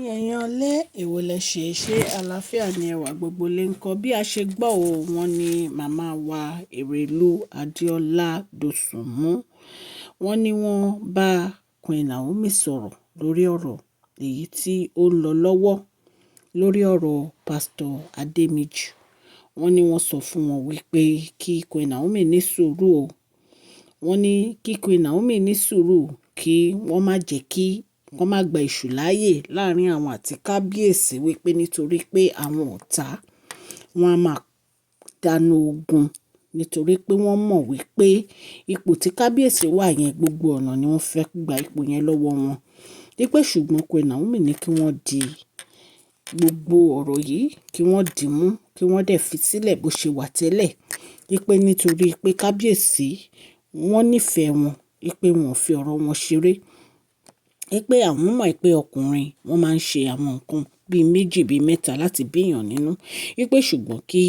Èèyàn lé èwo lẹ ṣe àlàáfíà ni ẹwà gbogbo lè ń kọ́ bí a ṣe gbọ́ o wọ́n ní màmá wa Erelu Abiola Dosumu wọ́n ní wọ́n bá Queen Naomi sọ̀rọ̀ lórí ọ̀rọ̀ èyí tí ó ń lọ lọ́wọ́ lórí ọ̀rọ̀ pásítọ̀ Adémíjì. Wọ́n ní wọ́n sọ fún wọn wípé kí Queen Naomi ní sùúrù o. Wọ́n ní kí Queen Naomi ní sùúrù kí wọ́n má jẹ́ kí wọ́n má gba èṣù láàyè láàrin àwọn àti kábíyèsí wípé nítorí pé àwọn ọ̀tá wọn a máa dáná ogun nítorí pé wọ́n mọ̀ wípé ipò tí kábíyèsí wà yẹn gbogbo ọ̀nà ni wọ́n fẹ́ gba ipò yẹn lọ́wọ́ wọn. Wípé ṣùgbọ́n Queen Naomi ní kí wọ́n di gbogbo ọ̀rọ̀ yìí kí wọ́n dì mú kí wọ́n dẹ̀ fi sílẹ̀ bó ṣe wà tẹ́lẹ̀. Wípé nítorí pé kábíyèsí wọ́n nífẹ̀ẹ́ wọn wípé wọn ò fi ọ̀rọ̀ wọn ṣeré. Wípé àwọn mọ̀ pé ọkùnrin wọ́n máa ń ṣe àwọn nǹkan bíi méjì bíi mẹ́ta láti bíyàn nínú. Wípé ṣùgbọ́n kí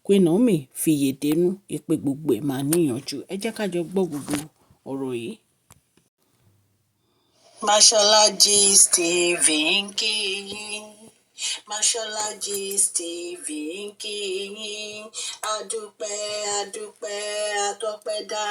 Queen Naomi fi yèdénú wípé gbogbo ẹ̀ máa níyànjú. Ẹ jẹ́ ká jọ gbọ́ gbogbo ọ̀rọ̀ yìí. Mashola Gist TV ń kí yín. Mashola Gist TV ń kí yín. Adúpẹ́ atọ́pẹ́dá.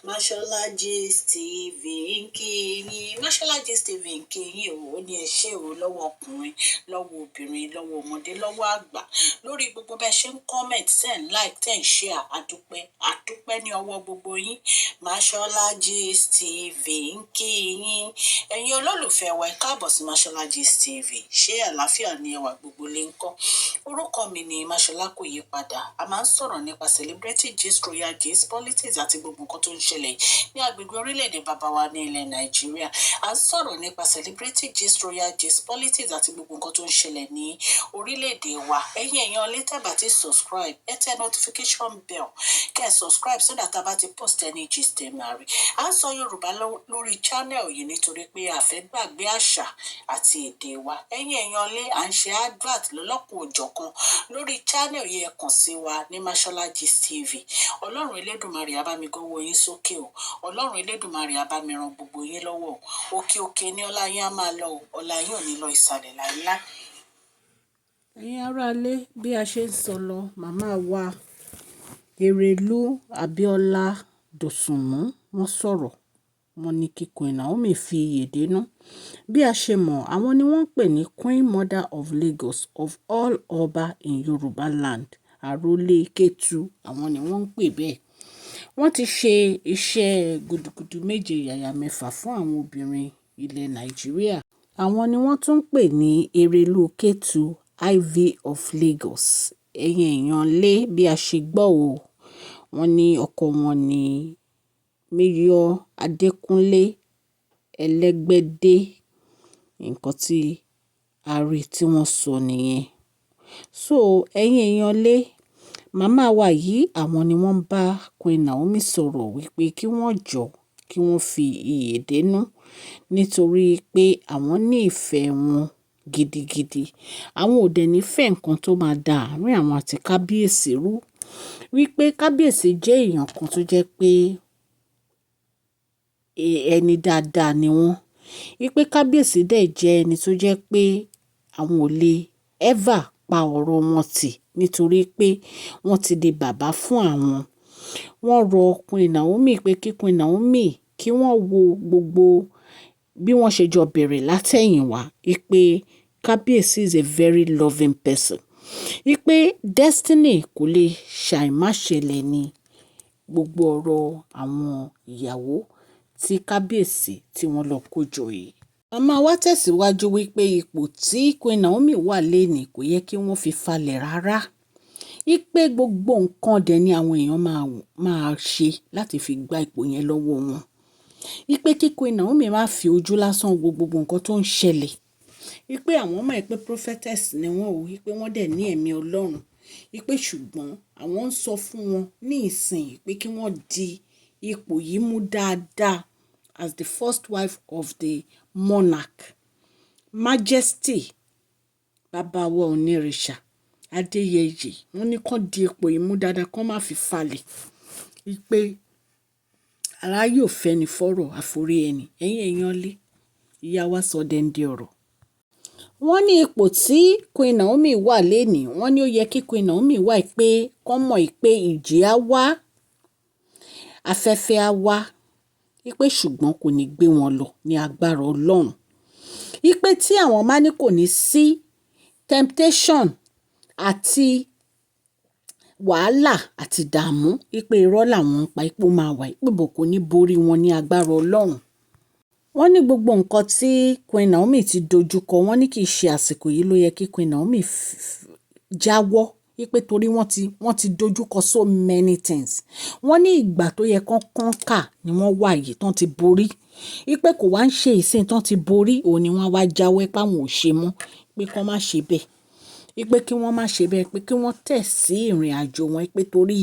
Mashola Gist TV ń kí yín. Mashola Gist TV ń kí yín o. Ó ní ẹ ṣé o lọ́wọ́ ọkùnrin, lọ́wọ́ obìnrin, lọ́wọ́ ọmọdé, lọ́wọ́ àgbà. Lórí gbogbo bẹ́ẹ̀ ṣe ń comment, ten like, ten share. Adúpẹ́ ní ọwọ́ gbogbo yín. Mashola Gist TV ń kí yín. Ẹ̀yin olólùfẹ́ wa ẹ káàbọ̀ sí Mashola Gist TV. Ṣé àlàáfíà ni ẹwà gbogbo lè ń kọ́? Orúkọ mi ni Mashola kò yí padà. A máa ń sọ̀rọ̀ nípa celebrity gist, royal gist, politics àti gbogbo nǹkan tó ń ṣẹlẹ̀ ní agbègbè orílẹ̀-èdè bàbá wa ní ilẹ̀ Nàìjíríà. A ń sọ̀rọ̀ nípa celebrity gist, royal gist, politics àti gbogbo nǹkan tó ń ṣẹlẹ̀ ní orílẹ̀-èdè wa. Ẹ̀yin èèyàn lè tẹ́ bá ti subscribe, ẹ tẹ notification bell kẹ́ ẹ subscribe so that a bá ti post any gist ẹ máa rí. A ń sọ Yorùbá lórí channel yìí nítorí pé a fẹ́ gbàgbé àṣà àti èdè wa. Ẹ̀yin èèyàn lé à ń ṣe advert lọ́lọ́kùn òjọ̀kan lórí channel yìí, ẹ kàn sí wa ní Mashola Gist TV. Ọlọ́run Elédùmarè á bá mi gọ́wọ́ yín sókè o. Ọlọ́run Elédùmarè á bá mi ran gbogbo yín lọ́wọ́ o. Òkè òkè ni ọlá yín á máa lọ o. Ọlá yín ò ní lọ ìsàlẹ̀ láíláí. Ẹ̀yin aráalé bí a ṣe ń sọ lọ màmá wa Erelu Abiola Dosumu wọ́n sọ̀rọ̀. Wọ́n ní kí Queen Naomi fi yèdénú. Bí a ṣe mọ̀ àwọn ni wọ́n ń pè ní Queen Mother of Lagos of all Ọba in Yoruba land. Àrólé Kétu àwọn ni wọ́n ń pè bẹ́ẹ̀. Wọ́n ti ṣe iṣẹ́ gudugudu méje yàyà mẹ́fà fún àwọn obìnrin ilẹ̀ Nàìjíríà. Àwọn ni wọ́n tún ń pè ní Erelu Kétu Ivy of Lagos. Ẹ̀yin èèyàn lé bí a ṣe gbọ́ o. Wọ́n ní ọkọ wọn ní Mayor Adékúnlé Ẹlẹ́gbẹ́dé. Nǹkan tí a rí tí wọ́n sọ nìyẹn. So ẹ̀yin èèyàn lé màmá wa yìí àwọn ni wọ́n bá Queen Naomi sọ̀rọ̀ wípé kí wọ́n jọ kí wọ́n fi ìyèdénú nítorí pé àwọn ní ìfẹ́ wọn gidigidi. Àwọn ò dẹ̀ nífẹ̀ẹ́ nǹkan tó máa da àárín àwọn àti kábíyèsí rú. Wípé kábíyèsí jẹ́ èèyàn kan tó jẹ́ pé ẹni dáadáa ni wọ́n. Wípé kábíyèsí dẹ̀ jẹ́ ẹni tó jẹ́ pé àwọn ò lè ever pa ọ̀rọ̀ wọn tì nítorí pé wọ́n ti di bàbá fún àwọn. Wọ́n rọ Queen Naomi pé kí Queen Naomi kí wọ́n wo gbogbo bí wọ́n ṣe jọ bẹ̀rẹ̀ látẹ̀yìnwá. Wípé kábíyèsí is a very loving person. Wípé destiny kò lè ṣàìmáṣẹlẹ̀ ní gbogbo ọ̀rọ̀ àwọn ìyàwó tí kábíyèsí tí wọ́n lọ kó jọ yìí. Màmá wa tẹ̀síwájú wípé ipò tí Queen Naomi wà lénìí kò yẹ kí wọ́n fi falẹ̀ rárá. Wípé gbogbo nǹkan dẹ̀ ni àwọn èèyàn máa ṣe láti fi gba ipò yẹn lọ́wọ́ wọn. Wípé kí Queen Naomi má fi ojú lásán wo gbogbo nǹkan tó ń ṣẹlẹ̀. Wípé àwọn mọ̀ pé prophetess ni wọ́n o. Wípé wọ́n dẹ̀ ní ẹ̀mí Ọlọ́run. Wípé ṣùgbọ́n àwọn ń sọ fún wọn ní ìsìn pé kí wọ́n di ipò yìí mú dáadáa as the first wife of the monarch. Majesty bàbá wa onírìṣà Adéyẹyè wọ́n ní kán di ipò yìí mú dáadáa kán má fi falẹ̀. Wípé ara yóò fẹ́ni fọ́rọ̀ àforí ẹni. Ẹ̀yin èèyàn lé ìyá wa sọ dẹ́ndé ọ̀rọ̀. wọ́n ní ipò tí Queen Naomi wà lénìí wọ́n ní ó yẹ kí Queen Naomi wà pé kọ́ mọ̀ pé ìjì á wá afẹ́fẹ́ á wá wípé ṣùgbọ́n kò ní gbé wọn lọ ní agbára Ọlọ́run wípé tí àwọn máa ní kò ní sí temptation àti wàhálà àti ìdààmú wípé irọ́ làwọn ń pa ipò máa wà wípé bò kò ní borí wọn ní agbára Ọlọ́run. Wọ́n ní gbogbo nǹkan tí Queen Naomi ti dojúkọ wọ́n ní kì í ṣe àsìkò yìí ló yẹ kí Queen Naomi jáwọ́ wípé torí wọ́n ti dojúkọ so many things. Wọ́n ní ìgbà tó yẹ kán kọ́ńkà ni wọ́n wà yìí tán ti borí wípé kò wá ń ṣe ìsìn tán ti borí òun ni wọ́n wá jáwọ́ pé àwọn ò ṣe mọ́ pé kán má ṣe bẹ́ẹ̀ wípé kí wọ́n má ṣe bẹ́ẹ̀ pé kí wọ́n tẹ̀ sí ìrìn àjò wọn pé torí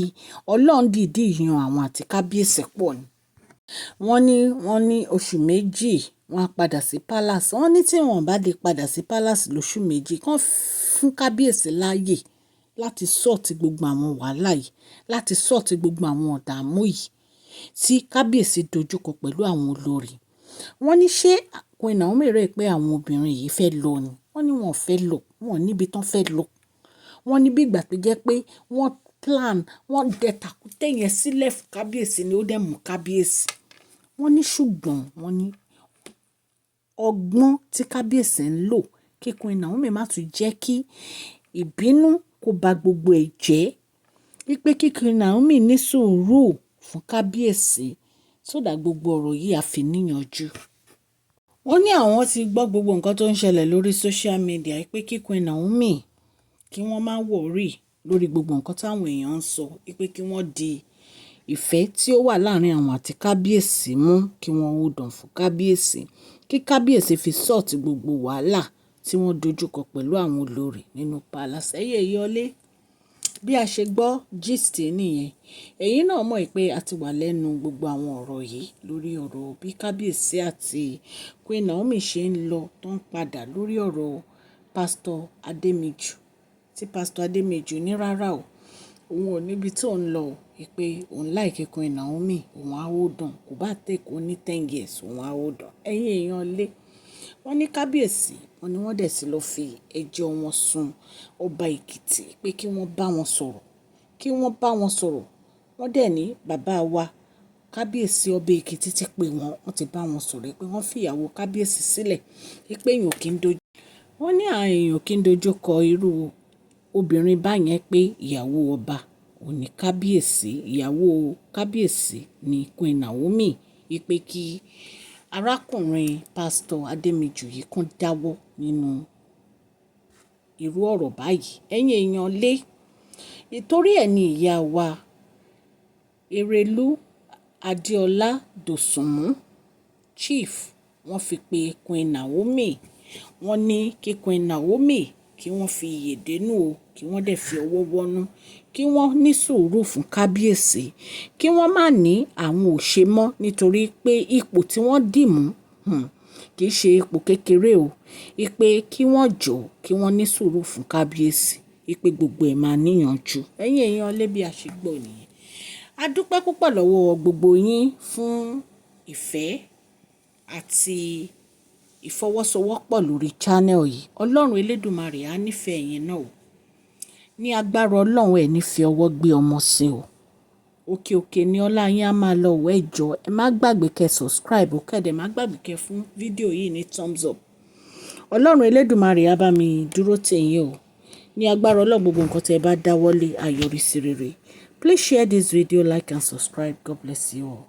Ọlọ́run dìídì yan àwọn àti kábíyèsí pọ̀ ni. Wọ́n ní oṣù méjì wọ́n á padà sí palace. Wọ́n ní tí wọ́n bá lè padà sí palace lóṣù méjì kán fún kábíyèsí láàyè láti sọ́ọ̀tì gbogbo àwọn wàhálà yìí láti sọ́ọ̀tì gbogbo àwọn ọ̀dààmú yìí tí kábíyèsí dojúkọ pẹ̀lú àwọn olórí. Wọ́n ní ṣé Queen Naomi rẹ̀ pé àwọn obìnrin yìí fẹ́ lọ ni wọ́n ní wọn ò fẹ́ lọ wọn níbi tán fẹ́ lọ. Wọ́n ní bí ìgbà tó jẹ́ pé wọ́n plan wọ́n dẹ tàkúté yẹn sílẹ̀ fún kábíyèsí ni ó dẹ̀ mú kábíyèsí. Wọ́n ní ṣùgbọ́n wọ́n ní ọgbọ́n tí kábíyèsí ń lò kí Queen Naomi má tún jẹ́ kí ìbínú kó ba gbogbo ẹ̀ jẹ́ wípé kí Queen Naomi ní sùúrù fún kábíyèsí sódà gbogbo ọ̀rọ̀ yìí á fi níyanjú. Wọ́n ní àwọn ti gbọ́ gbogbo nǹkan tó ń ṣẹlẹ̀ lórí social media wípé kí Queen Naomi kí wọ́n má worry lórí gbogbo nǹkan táwọn èèyàn ń sọ wípé kí wọ́n di ìfẹ́ tí ó wà láàrin àwọn àti kábíyèsí mú kí wọ́n hold on fún kábíyèsí kí kábíyèsí fi sọ́ọ̀tì gbogbo wàhálà tí wọ́n dojúkọ pẹ̀lú àwọn olórí nínú palace. Ẹ̀yẹ ìyọlé bí a ṣe gbọ́ gist nìyẹn. Èyí náà mọ̀ pé a ti wà lẹ́nu gbogbo àwọn ọ̀rọ̀ yìí lórí ọ̀rọ̀ bí kábíyèsí àti Queen Naomi ṣe ń lọ tó ń padà lórí ọ̀rọ̀ Pastor Adémejù tí Pastor Adémejù ní rárá o òun ò níbi tó ń lọ pé òun like Queen Naomi òun á hold on kò bá take ó ní 10 years òun á hold on. Ẹ̀yin èèyàn lé wọ́n ní kábíyèsí wọ́n ní wọ́n dẹ̀ sí lọ́ọ́ fi ẹjọ́ wọn sùn ọba Èkìtì pé kí wọ́n bá wọn sọ̀rọ̀ wọ́n dẹ̀ ní bàbá wa kábíyèsí ọba Èkìtì ti pè wọ́n ti bá wọn sọ̀rọ̀ pé wọ́n fìyàwó kábíyèsí sílẹ̀ pé èèyàn kì í dojú wọ́n ní àwọn èèyàn kì í dojú kọ irú obìnrin báyẹn pé ìyàwó ọba ò ní kábíyèsí ìyàwó kábíyèsí ní Queen Naomi wípé kí arákùnrin Pastor Adémejù yìí kàn dáwọ́ nínú irú ọ̀rọ̀ báyìí. Ẹ̀yin èèyàn lé ìtorí ẹ̀ ní ìyá wa Erelu Abiola Dosumu chief wọ́n fi pe Queen Naomi wọ́n ní kí Queen Naomi kí wọ́n fi iyè dénú o kí wọ́n dẹ̀ fi ọwọ́ wọ́nú kí wọ́n ní sùúrù fún kábíyèsí kí wọ́n má ní àwọn ò ṣe mọ́ nítorí pé ipò tí wọ́n dì mú kì í ṣe ipò kékeré o ipe kí wọ́n jọ kí wọ́n ní sùúrù fún kábíyèsí ipe gbogbo ẹ̀ máa níyànjú. Ẹ̀yin èèyàn lé bí a ṣe gbọ́ nìyẹn. A dúpẹ́ púpọ̀ lọ́wọ́ gbogbo yín fún ìfẹ́ àti ìfọwọ́sowọ́pọ̀ lórí channel yìí. Ọlọ́run Elédùmarè á nífẹ̀ẹ́ yín náà o. Ní agbára Ọlọ́run ẹ̀ ní fi ọwọ́ gbé ọmọ sí o. Òkè òkè ni ọlá yín á máa lọ wẹ́ jọ. Ẹ má gbàgbé kẹ́ subscribe ó kẹ́dẹ̀ má gbàgbé kẹ́ fún fídíò yìí ní thumbs up. Ọlọ́run Elédùmarè á bá mi dúró tì yín o. Ní agbára Ọlọ́run gbogbo nǹkan tí ẹ bá dáwọ́lé á yọrí sí rere. Please share this video, like and subscribe. God bless you all.